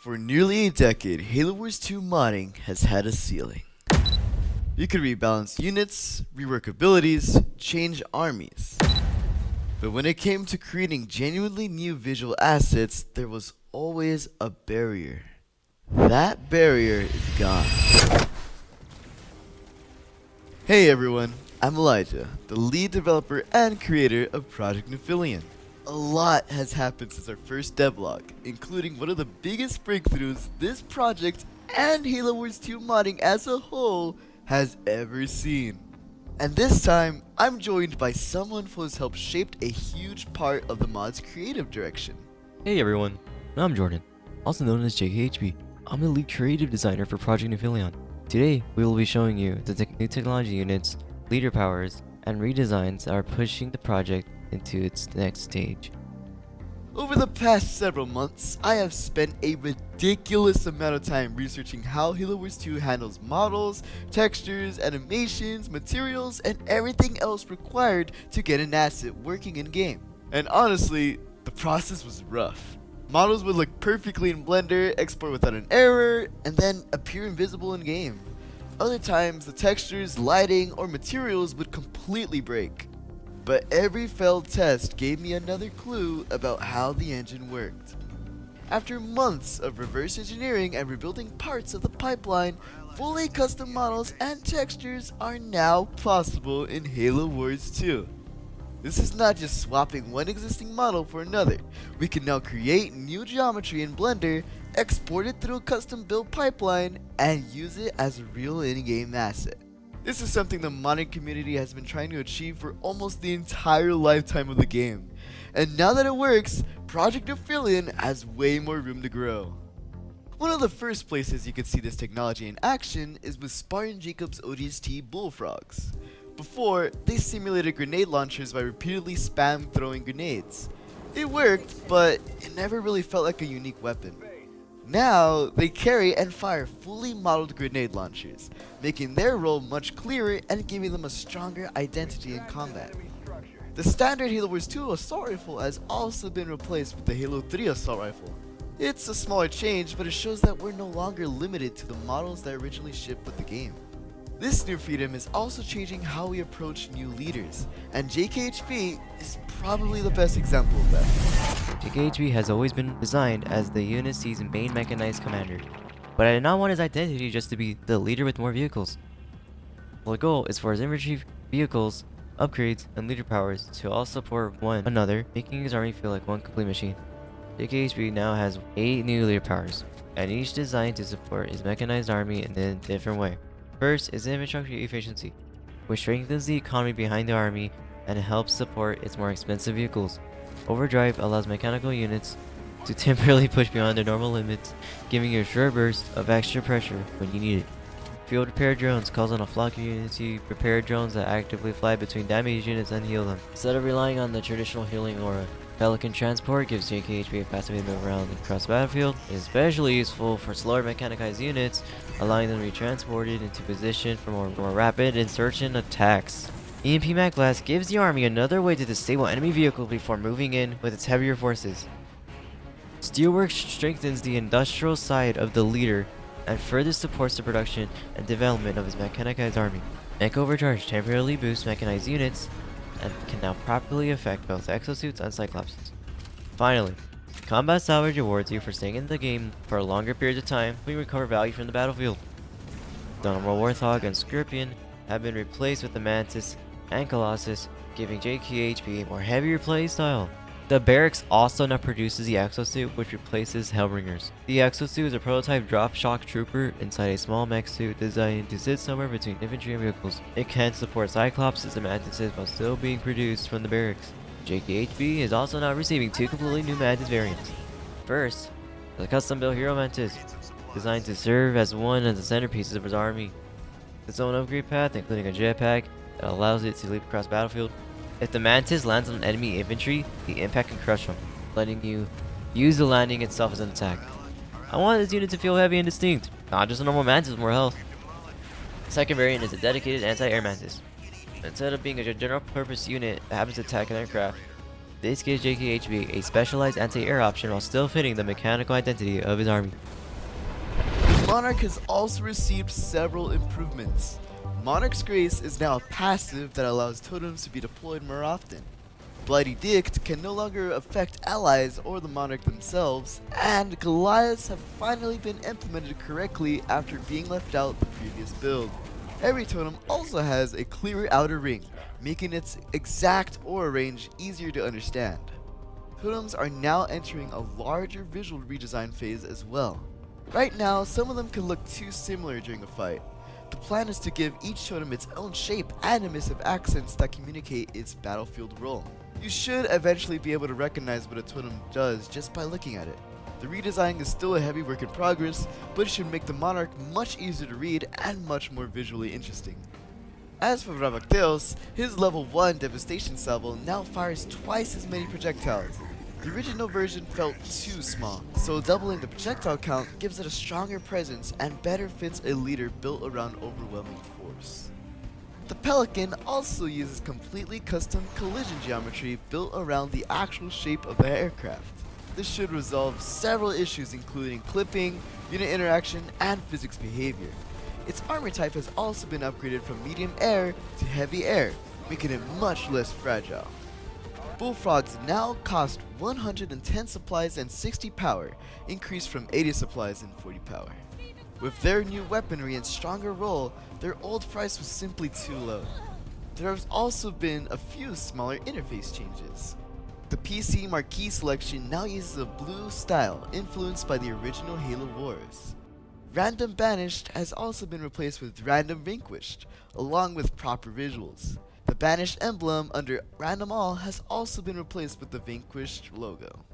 For nearly a decade, Halo Wars 2 modding has had a ceiling. You could rebalance units, rework abilities, change armies. But when it came to creating genuinely new visual assets, there was always a barrier. That barrier is gone. Hey everyone, I'm Elijah, the lead developer and creator of Project Nuphillion. A lot has happened since our first devlog, including one of the biggest breakthroughs this project and Halo Wars 2 modding as a whole has ever seen. And this time, I'm joined by someone who has helped shape a huge part of the mod's creative direction. Hey everyone, I'm Jordan, also known as JKHB. I'm the lead creative designer for Project Nuphillion. Today, we will be showing you the new technology units, leader powers, and redesigns that are pushing the project into its next stage. Over the past several months, I have spent a ridiculous amount of time researching how Halo Wars 2 handles models, textures, animations, materials, and everything else required to get an asset working in-game. And honestly, the process was rough. Models would look perfectly in Blender, export without an error, and then appear invisible in-game. Other times, the textures, lighting, or materials would completely break. But every failed test gave me another clue about how the engine worked. After months of reverse engineering and rebuilding parts of the pipeline, fully custom models and textures are now possible in Halo Wars 2. This is not just swapping one existing model for another. We can now create new geometry in Blender, export it through a custom build pipeline, and use it as a real in-game asset. This is something the modding community has been trying to achieve for almost the entire lifetime of the game. And now that it works, Project Nuphillion has way more room to grow. One of the first places you can see this technology in action is with Spartan Jacob's ODST bullfrogs. Before, they simulated grenade launchers by repeatedly spam throwing grenades. It worked, but it never really felt like a unique weapon. Now, they carry and fire fully modeled grenade launchers, making their role much clearer and giving them a stronger identity in combat. The standard Halo Wars 2 assault rifle has also been replaced with the Halo 3 assault rifle. It's a smaller change, but it shows that we're no longer limited to the models that originally shipped with the game. This new freedom is also changing how we approach new leaders, and JKHB is probably the best example of that. JKHB has always been designed as the Unity's main mechanized commander, but I did not want his identity just to be the leader with more vehicles. Well, the goal is for his infantry vehicles, upgrades, and leader powers to all support one another, making his army feel like one complete machine. JKHB now has 8 new leader powers, and each designed to support his mechanized army in a different way. First is infantry efficiency, which strengthens the economy behind the army and helps support its more expensive vehicles. Overdrive allows mechanical units to temporarily push beyond their normal limits, giving you a short burst of extra pressure when you need it. Field repair drones calls on a flock of units to repair drones that actively fly between damaged units and heal them, instead of relying on the traditional healing aura. Pelican Transport gives JKHB a faster way to move around across the battlefield. It is especially useful for slower mechanized units, allowing them to be transported into position for more rapid insertion attacks. EMP Mag Blast gives the army another way to disable enemy vehicles before moving in with its heavier forces. Steelwork strengthens the industrial side of the leader and further supports the production and development of his mechanized army. Mech Overcharge temporarily boosts mechanized units and can now properly affect both exosuits and cyclopses. Finally, Combat Salvage rewards you for staying in the game for a longer period of time when you recover value from the battlefield. The normal Warthog and Scorpion have been replaced with the Mantis and Colossus, giving JKHB a more heavier playstyle. The Barracks also now produces the exosuit, which replaces Hellbringers. The exosuit is a prototype drop shock trooper inside a small mech suit designed to sit somewhere between infantry and vehicles. It can support Cyclopses and Mantises while still being produced from the Barracks. JKHB is also now receiving 2 completely new Mantis variants. First, the custom-built Hero Mantis, designed to serve as one of the centerpieces of his army. Its own upgrade path, including a jetpack that allows it to leap across the battlefield. If the Mantis lands on enemy infantry, the impact can crush them, letting you use the landing itself as an attack. I want this unit to feel heavy and distinct, not just a normal Mantis with more health. The second variant is a dedicated anti-air Mantis. Instead of being a general purpose unit that happens to attack an aircraft, This gives JKHB a specialized anti-air option while still fitting the mechanical identity of his army. Monarch has also received several improvements. Monarch's Grace is now a passive that allows totems to be deployed more often. Blighty Dict can no longer affect allies or the Monarch themselves, and Goliaths have finally been implemented correctly after being left out the previous build. Every totem also has a clearer outer ring, making its exact aura range easier to understand. Totems are now entering a larger visual redesign phase as well. Right now, some of them can look too similar during a fight. The plan is to give each totem its own shape and emissive accents that communicate its battlefield role. You should eventually be able to recognize what a totem does just by looking at it. The redesign is still a heavy work in progress, but it should make the Monarch much easier to read and much more visually interesting. As for Ravacteos, his level 1 Devastation Salvo now fires twice as many projectiles. The original version felt too small, so doubling the projectile count gives it a stronger presence and better fits a leader built around overwhelming force. The Pelican also uses completely custom collision geometry built around the actual shape of the aircraft. This should resolve several issues including clipping, unit interaction, and physics behavior. Its armor type has also been upgraded from medium air to heavy air, making it much less fragile. Bullfrogs now cost 110 supplies and 60 power, increased from 80 supplies and 40 power. With their new weaponry and stronger roll, their old price was simply too low. There has also been a few smaller interface changes. The PC marquee selection now uses a blue style influenced by the original Halo Wars. Random Banished has also been replaced with Random Vanquished, along with proper visuals. The Banished emblem under Random All has also been replaced with the Vanquished logo.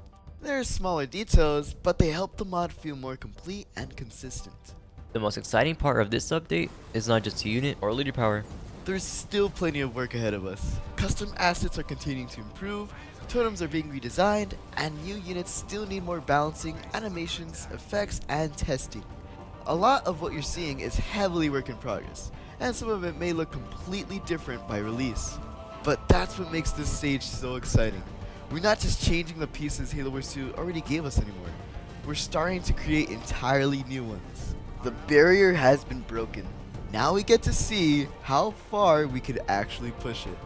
There are smaller details, but they help the mod feel more complete and consistent. The most exciting part of this update is not just unit or leader power. There's still plenty of work ahead of us. Custom assets are continuing to improve, totems are being redesigned, and new units still need more balancing, animations, effects, and testing. A lot of what you're seeing is heavily work in progress, and some of it may look completely different by release. But that's what makes this stage so exciting. We're not just changing the pieces Halo Wars 2 already gave us anymore. We're starting to create entirely new ones. The barrier has been broken. Now we get to see how far we could actually push it.